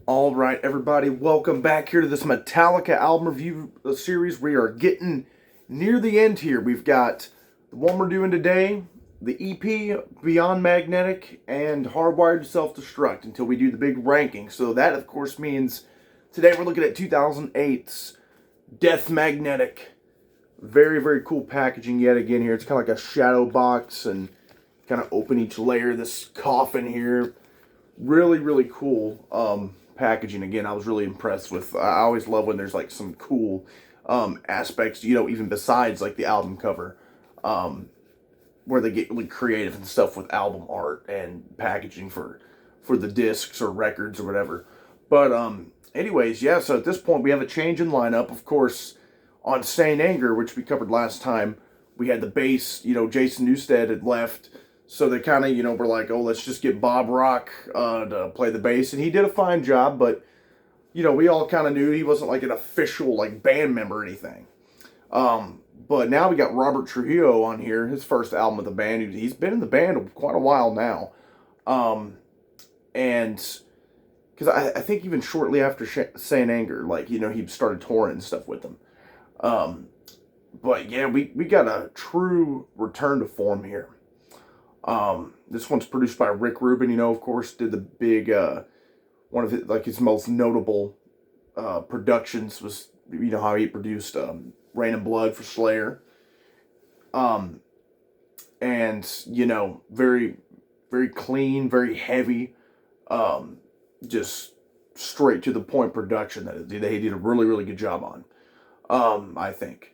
All right, everybody, welcome back here to this Metallica album review series. We are getting near the end here. We've got the one we're doing today, the EP, Beyond Magnetic, and Hardwired to Self-Destruct until we do the big ranking. So that, of course, means today we're looking at 2008's Death Magnetic. Very, very cool packaging yet again here. It's kind of like a shadow box and kind of open each layer. This coffin here, really, really cool. Packaging again, I was really impressed with. I always love when there's like some cool aspects, even besides like the album cover, where they get really creative and stuff with album art and packaging for the discs or records or whatever. But anyways, yeah. So at this point, we have a change in lineup. Of course, on Saint Anger, which we covered last time, we had the bass. Jason Newsted had left. So they kind of, were like, oh, let's just get Bob Rock to play the bass. And he did a fine job, but, we all kind of knew he wasn't like an official like band member or anything. But now we got Robert Trujillo on here, his first album with the band. He's been in the band quite a while now. And because I think even shortly after Saint Anger, like, he started touring and stuff with them. But yeah, we got a true return to form here. This one's produced by Rick Rubin, of course, did the big, one of his most notable, productions was, how he produced, Rain and Blood for Slayer. And, very, very clean, very heavy, just straight to the point production that they did a really, really good job on, I think.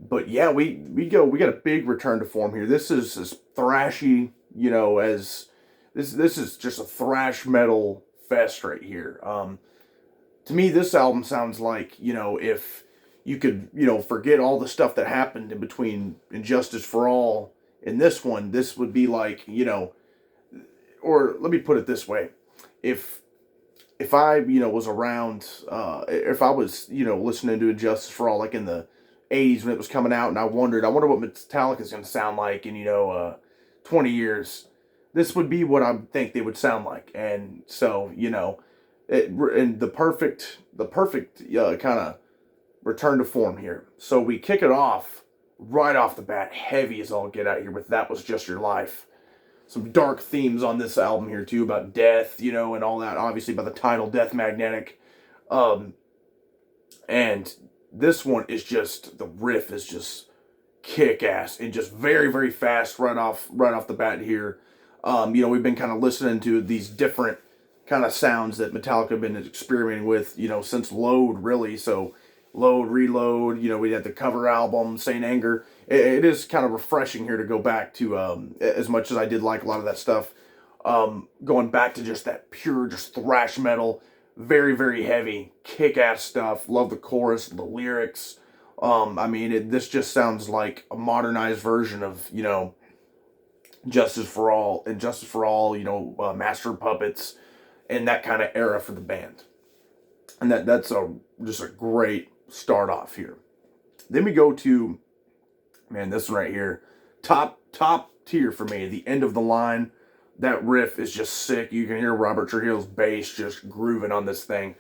But yeah, we got a big return to form here. This is as thrashy, as this is just a thrash metal fest right here. To me, this album sounds like, if you could, forget all the stuff that happened in between Injustice for All and this one, this would be like, or let me put it this way. If I, was around, if I was, listening to Injustice for All, like in the 80s when it was coming out, and I wonder what Metallica's going to sound like in 20 years. This would be what I think they would sound like, and so and the perfect kind of return to form here. So we kick it off right off the bat, heavy as all get out here with That Was Just Your Life. Some dark themes on this album here too, about death, and all that. Obviously by the title, Death Magnetic, and this one is just, the riff is just kick ass and just very, very fast right off the bat here. We've been kind of listening to these different kind of sounds that Metallica have been experimenting with, since Load, really. So Load, Reload, we had the cover album, Saint Anger. It is kind of refreshing here to go back to, as much as I did like a lot of that stuff, going back to just that pure, just thrash metal. Very, very heavy, kick-ass stuff. Love the chorus, the lyrics. This just sounds like a modernized version of, Justice for All, and Justice for All, Master of Puppets, and that kind of era for the band. And that's just a great start off here. Then we go to, man, this one right here, top tier for me. The end of the line. That riff is just sick. You can hear Robert Trujillo's bass just grooving on this thing.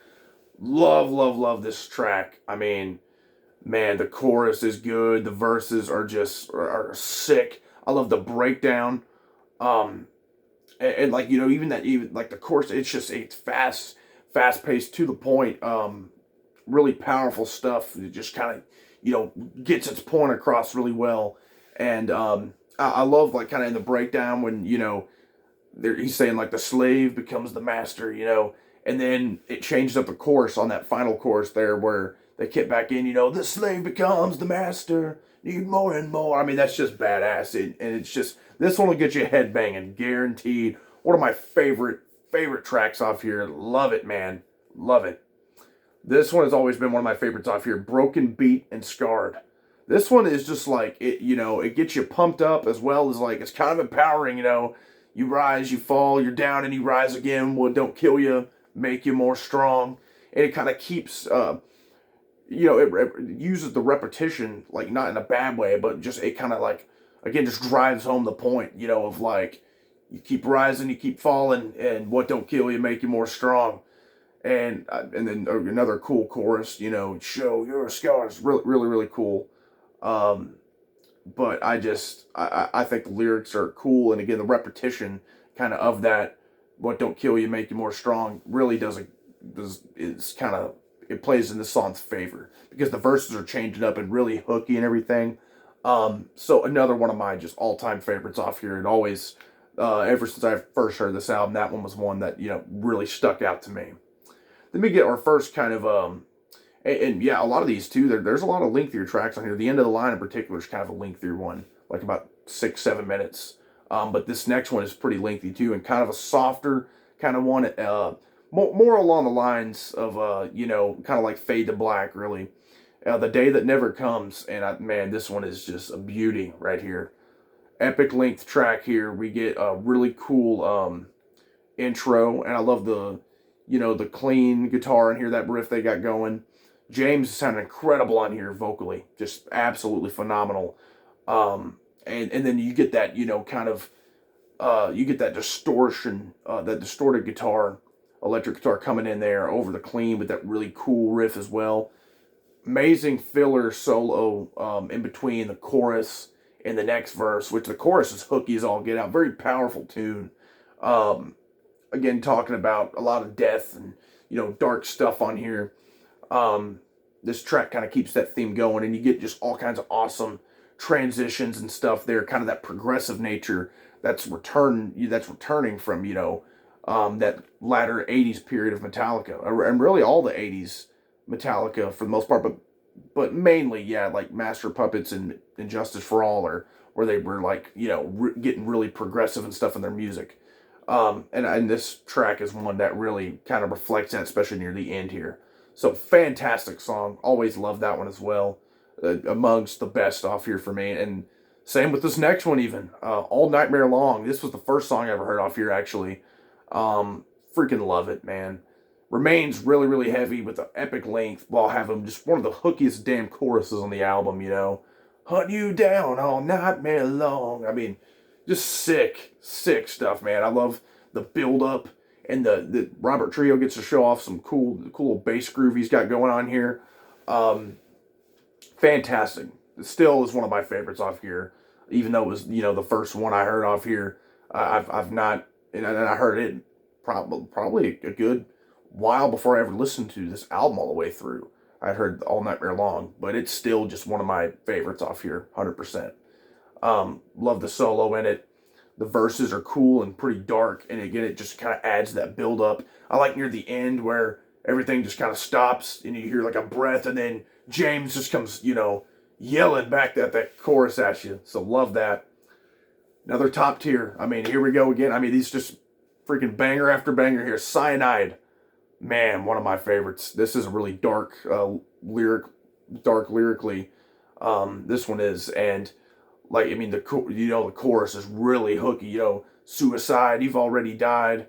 Love, love, love this track. Man, the chorus is good. The verses are sick. I love the breakdown. And like, even like the chorus, it's fast paced, to the point. Really powerful stuff. It just kind of, gets its point across really well. And I love, like, kind of in the breakdown when, he's saying like the slave becomes the master, and then it changes up the chorus on that final chorus there where they kick back in, the slave becomes the master, need more and more. That's just badass. And it's just, this one will get you head banging, guaranteed. One of my favorite tracks off here. Love it, man. Love it. This one has always been one of my favorites off here. Broken Beat and Scarred. This one is just like, it gets you pumped up, as well as like, it's kind of empowering, You rise, you fall, you're down, and you rise again. What don't kill you, make you more strong. And it kind of keeps, it uses the repetition, like, not in a bad way, but just, it kind of like, again, just drives home the point, of like, you keep rising, you keep falling, and what don't kill you, make you more strong. And then another cool chorus, show your scars. Really, really, really cool. Um, but I think the lyrics are cool, and again, the repetition kind of that, what don't kill you make you more strong, really does is kind of, it plays in the song's favor because the verses are changing up and really hooky and everything. So another one of my just all time favorites off here, and always, ever since I first heard this album, that one was one that really stuck out to me. Then we get our first kind of and yeah, a lot of these too. There's a lot of lengthier tracks on here. The end of the line in particular is kind of a lengthier one, like about 6-7 minutes. But this next one is pretty lengthy too, and kind of a softer kind of one. More along the lines of kind of like Fade to Black, really. The Day That Never Comes, and man, this one is just a beauty right here. Epic length track here. We get a really cool intro, and I love the clean guitar in here, that riff they got going. James sounded incredible on here vocally, just absolutely phenomenal. And then you get that, kind of, you get that distortion, that distorted guitar, electric guitar coming in there over the clean with that really cool riff as well. Amazing filler solo in between the chorus and the next verse, which the chorus is hooky as all get out. Very powerful tune. Again, talking about a lot of death and, dark stuff on here. This track kind of keeps that theme going, and you get just all kinds of awesome transitions and stuff there, kind of that progressive nature that's returning from, that latter 80s period of Metallica, and really all the 80s Metallica for the most part, but mainly, yeah, like Master Puppets and Justice for All, or where they were like, getting really progressive and stuff in their music. And this track is one that really kind of reflects that, especially near the end here. So fantastic song. Always loved that one as well. Amongst the best off here for me. And same with this next one even. All Nightmare Long. This was the first song I ever heard off here actually. Freaking love it, man. Remains really, really heavy with the epic length while having just one of the hookiest damn choruses on the album, Hunt you down all nightmare long. I mean, just sick stuff, man. I love the build up, and the Robert Trio gets to show off some cool bass groove he's got going on here. Fantastic. It still is one of my favorites off here, even though it was the first one I heard off here. I've not, and I heard it probably a good while before I ever listened to this album all the way through. I heard All Nightmare Long, but it's still just one of my favorites off here, 100%. Love the solo in it. The verses are cool and pretty dark, and again, it just kind of adds that build up. I like near the end where everything just kind of stops and you hear like a breath, and then James just comes, yelling back that chorus at you. So love that. Another top tier. I mean, here we go again. I mean, these just freaking banger after banger here. Cyanide. Man, one of my favorites. This is a really dark lyrically. This one is, and like, I mean, the chorus is really hooky. Suicide, you've already died.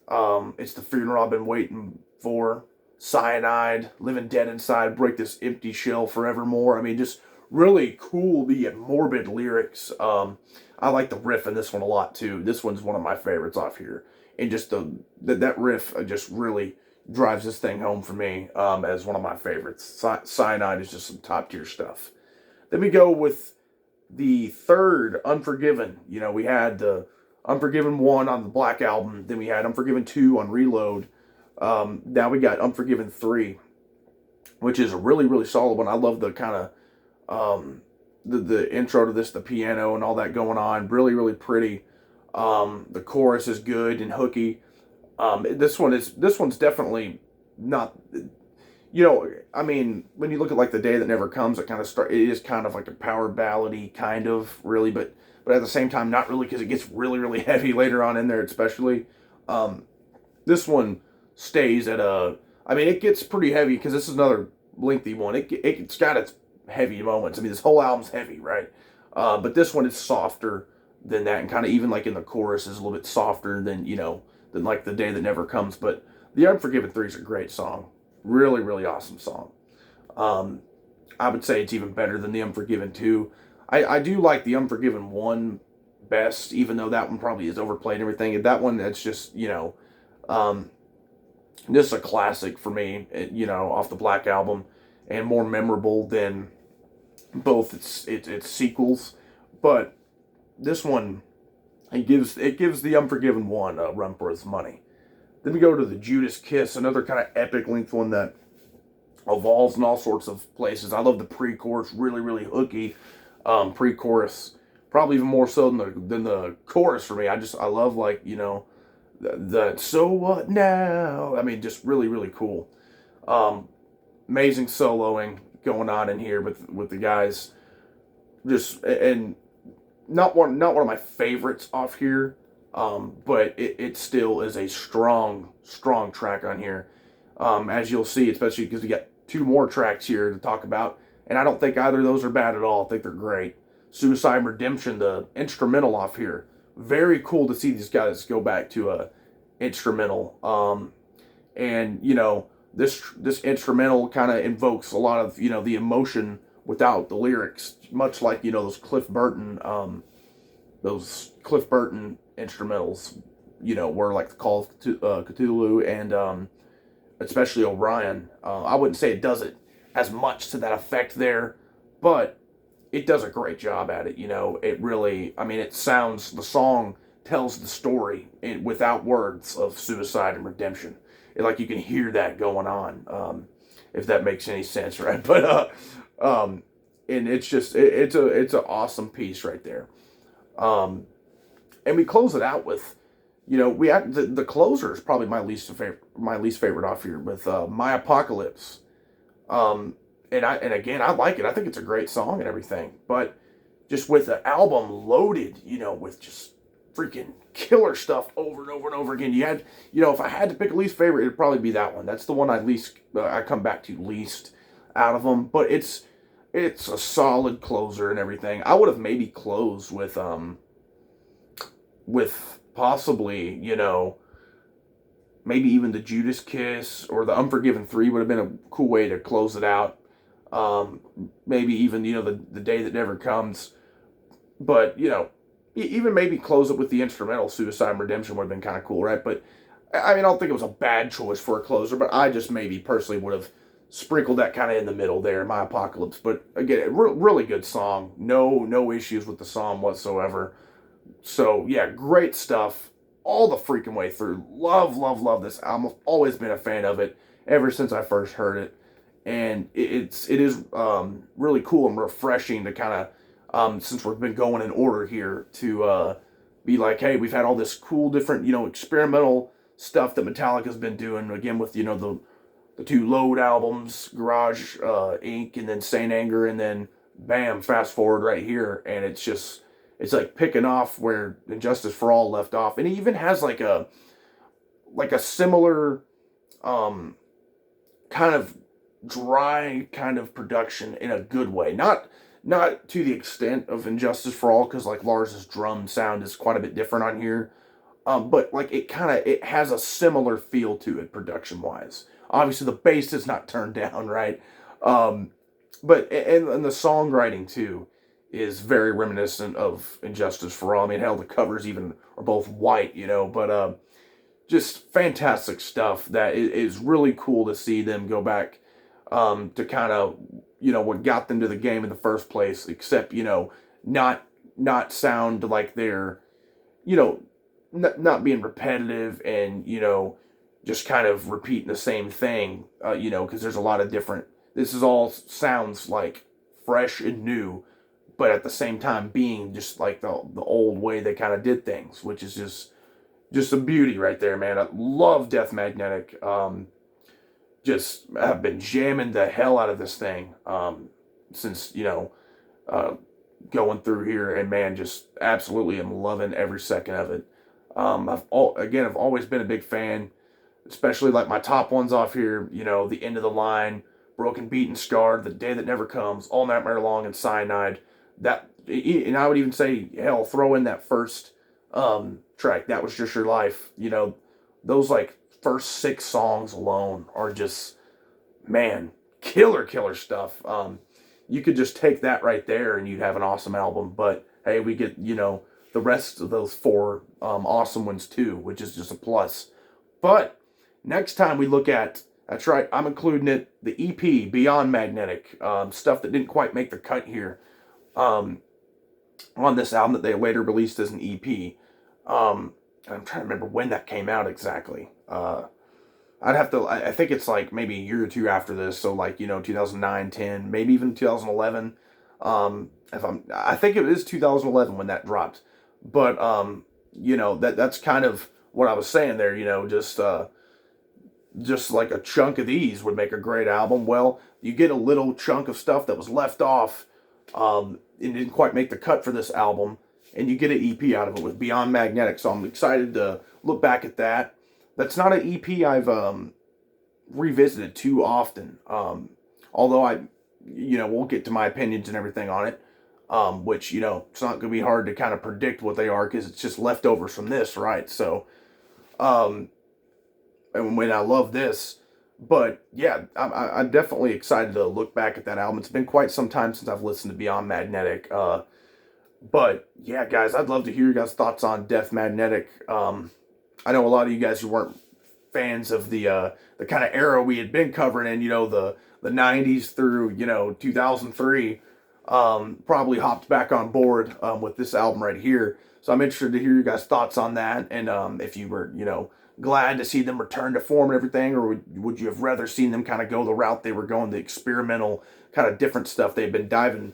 It's the funeral I've been waiting for. Cyanide, living dead inside, break this empty shell forevermore. I mean, just really cool, yet morbid lyrics. I like the riff in this one a lot too. This one's one of my favorites off here, and just that riff just really drives this thing home for me as one of my favorites. Cyanide is just some top tier stuff. Then we go with the third, Unforgiven. We had the Unforgiven 1 on the Black Album. Then we had Unforgiven 2 on Reload. Now we got Unforgiven 3, which is a really, really solid one. I love the kind of the intro to this, the piano and all that going on. Really, really pretty. The chorus is good and hooky. This one's definitely not. I mean, when you look at like The Day That Never Comes, it is kind of like a power ballady kind of, really, but at the same time not really, because it gets really, really heavy later on in there, especially. This one stays at I mean, it gets pretty heavy because this is another lengthy one. It's got its heavy moments. I mean, this whole album's heavy, right? But this one is softer than that, and kind of even like in the chorus is a little bit softer than like The Day That Never Comes. But the Unforgiven 3 is a great song. Really, really awesome song. I would say it's even better than the Unforgiven 2. I do like the Unforgiven 1 best, even though that one probably is overplayed and everything. And that one, that's just, This is a classic for me, off the Black Album, and more memorable than both its sequels. But this one, it gives the Unforgiven one a run for its money. Then we go to the Judas Kiss, another kind of epic length one that evolves in all sorts of places. I love the pre-chorus, really really hooky pre-chorus, probably even more so than the chorus for me. I love, like, the so what now. I mean, just really really cool. Um, Amazing soloing going on in here with the guys. Just, and not one of my favorites off here, but it still is a strong track on here. As you'll see, especially because we got two more tracks here to talk about, and I don't think either of those are bad at all. I think they're great. Suicide Redemption, the instrumental off here, very cool to see these guys go back to a instrumental. And this instrumental kind of invokes a lot of the emotion without the lyrics, much like those Cliff Burton instrumentals, where, like, the Call of Cthulhu and especially Orion. I wouldn't say it does it as much to that effect there, but it does a great job at it. It really, I mean, the song tells the story without words of suicide and redemption. Like, you can hear that going on, if that makes any sense, right? But and it's just it's an awesome piece right there. Um, and we close it out with, we have the closer is probably my least favorite off here with My Apocalypse. And again, I like it. I think it's a great song and everything, but just with the album loaded, with just freaking killer stuff over and over and over again. If I had to pick a least favorite, it'd probably be that one. That's the one I come back to least out of them. But it's a solid closer and everything. I would have maybe closed with possibly, maybe even the Judas Kiss or the Unforgiven 3 would have been a cool way to close it out. Maybe even, the Day That Never Comes. But, even maybe close it with the instrumental Suicide and Redemption would have been kind of cool, right? But, I mean, I don't think it was a bad choice for a closer, but I just maybe personally would have sprinkled that kind of in the middle there, My Apocalypse. But, again, really good song. No issues with the song whatsoever. So, yeah, great stuff all the freaking way through. Love this album. I've always been a fan of it ever since I first heard it. And it is really cool and refreshing to kind of, since we've been going in order here, to be like, hey, we've had all this cool different, experimental stuff that Metallica's been doing, again, with, the two Load albums, Garage Inc., and then Saint Anger, and then, bam, fast forward right here, and it's like picking off where Injustice for All left off. And it even has like a similar kind of dry kind of production in a good way. Not to the extent of Injustice for All, because, like, Lars's drum sound is quite a bit different on here. But, like, it has a similar feel to it production wise. Obviously the bass is not turned down, right? But and the songwriting too is very reminiscent of Injustice for All. I mean, hell, the covers even are both white, but just fantastic stuff that is really cool to see them go back to kind of, what got them to the game in the first place, except, not sound like they're, not being repetitive and, just kind of repeating the same thing, because there's a lot of different, this is all sounds like fresh and new, but at the same time being just like the old way they kind of did things, which is just a beauty right there, man. I love Death Magnetic. Just have been jamming the hell out of this thing since, going through here, and man, just absolutely am loving every second of it. I've always been a big fan, especially like my top ones off here, The End of the Line, Broken, Beaten, Scarred, The Day That Never Comes, All Nightmare Long, and Cyanide. And I would even say, hell, throw in that first track, That Was Just Your Life. Those, like, first 6 songs alone are just, man, killer stuff. You could just take that right there and you'd have an awesome album. But hey, we get, the rest of those 4 awesome ones too, which is just a plus. But next time we look at, that's right, I'm including it, the EP, Beyond Magnetic, stuff that didn't quite make the cut here on this album that they later released as an EP. I'm trying to remember when that came out exactly. I'd have to, I think it's like maybe a year or two after this, so like, 2009, 10, maybe even 2011. I think it is 2011 when that dropped. But, that's kind of what I was saying there, just like a chunk of these would make a great album. Well, you get a little chunk of stuff that was left off, it didn't quite make the cut for this album, and you get an EP out of it with Beyond Magnetic. So I'm excited to look back at that. That's not an EP I've revisited too often. Although we'll get to my opinions and everything on it. Which, it's not going to be hard to kind of predict what they are because it's just leftovers from this, right? So, and when I love this, but yeah, I'm definitely excited to look back at that album. It's been quite some time since I've listened to Beyond Magnetic. But yeah, guys, I'd love to hear your guys' thoughts on Death Magnetic. I know a lot of you guys who weren't fans of the kind of era we had been covering in, the 90s through, 2003, probably hopped back on board with this album right here. So I'm interested to hear your guys' thoughts on that, and if you were, glad to see them return to form and everything, or would you have rather seen them kind of go the route they were going, the experimental kind of different stuff they've been diving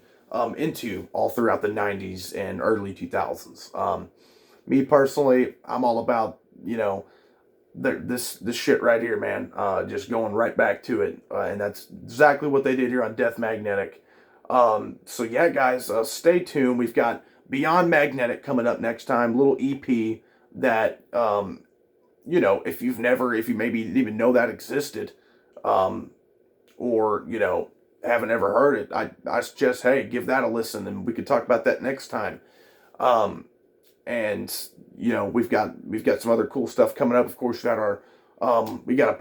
into all throughout the 90s and early 2000s. Me personally, I'm all about, this shit right here, man. Just going right back to it. And that's exactly what they did here on Death Magnetic. So yeah, guys, stay tuned. We've got Beyond Magnetic coming up next time. Little EP that, if you maybe didn't even know that existed, or, haven't ever heard it, I suggest, hey, give that a listen, and we could talk about that next time. And we've got some other cool stuff coming up. Of course, we got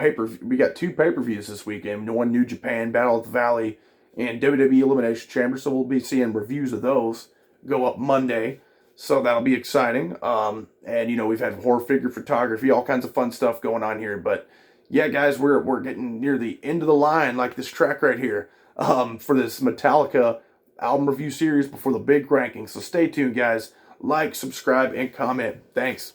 two pay-per-views this weekend. One, New Japan Battle at the Valley and WWE Elimination Chamber. So we'll be seeing reviews of those go up Monday. So that'll be exciting. And we've had horror figure photography, all kinds of fun stuff going on here. But yeah, guys, we're getting near the end of the line, like this track right here, for this Metallica album review series before the big ranking. So stay tuned, guys. Like, subscribe, and comment. Thanks.